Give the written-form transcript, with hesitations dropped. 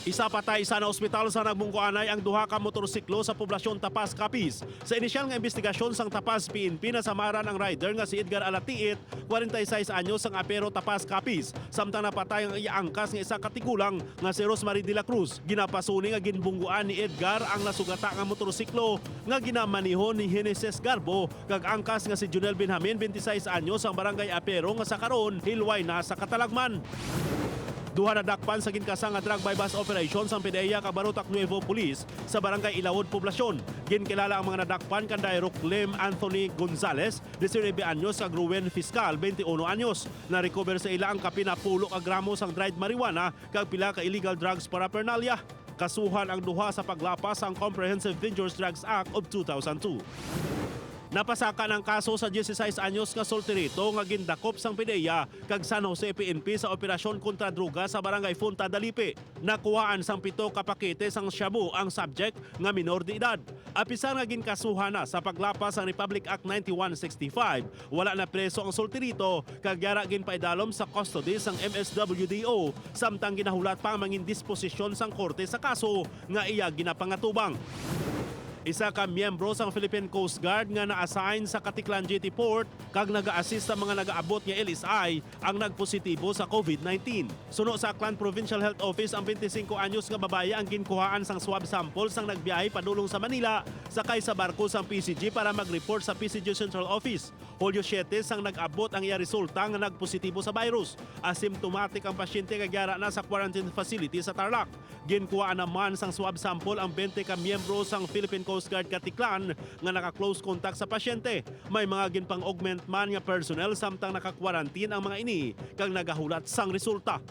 Isa patay sa ospital sa nagbungkuanay ang duha ka motorsiklo sa poblasyon Tapas, Capiz. Sa inisyal nga investigasyon sang Tapas PNP nasamaran ang rider nga si Edgar Alatiit, 46 anyos ang apero Tapas, Capiz. Samtang napatay ang iangkas nga isa ka tigulang nga si Rosemary de la Cruz. Ginapasuni nga ginbungguan ni Edgar ang nasugata nga motorsiklo nga ginamanihon ni Genesis Garbo kag angkas nga si Junel Benjamin, 26 anyos ang barangay apero nga sa karon hilway na sa Katalagman. Duha na dakpan sa ginkasa nga drug bypass operation sa PDEA Cabarotac Nuevo Police sa barangay Ilawod Poblasyon. Ginkilala ang mga nadakpan kanday Roclem Anthony Gonzales, 19 anyos, kag Ruben Fiscal, 21 anyos. Na-recover sa ila ang kapinapulo ka gramos ang dried marijuana kag pila ka illegal drugs paraphernalia. Kasuhan ang duha sa paglapas ang Comprehensive Dangerous Drugs Act of 2002. Napasaka ng kaso sa 16 anyos nga solterito nga gindakop sang PDEA kag San Jose PNP sa operasyon kontra droga sa barangay Punta Dalipe. Nakuhaan sang 7 ka pakete sang shabu ang subject nga minor de edad. Apisan nga ginkasuhan na sa paglapas sa Republic Act 9165, wala na preso ang solterito kag yara ginpaidalom sa custody sang MSWDO samtang ginahulat pa ang mangin disposisyon sang korte sa kaso nga iya ginapangatubang. Isa ka miyembro sang Philippine Coast Guard nga na-assign sa Katiklan GT Port kag naga-assist sa mga nagaabot nga LSI ang nagpositibo sa COVID-19. Suno sa Aklan Provincial Health Office, ang 25 anyos nga babae ang ginkuhaan sang swab sample sang nagbiyahe padulong sa Manila sakay sa barko sang PCG para mag-report sa PCG Central Office. Hulyo 7 sang nag-abot ang iya resulta nga nagpositibo sa virus. Asymptomatic ang pasyente kag yara na sa quarantine facility sa Tarlac. Ginkuhaan naman sang swab sample ang 20 ka miyembro sang Philippine Coast Guard Katiklan nga naka-close contact sa pasyente. May mga ginpang-augment man nga personnel samtang naka-quarantine ang mga ini kag nagahulat sang resulta.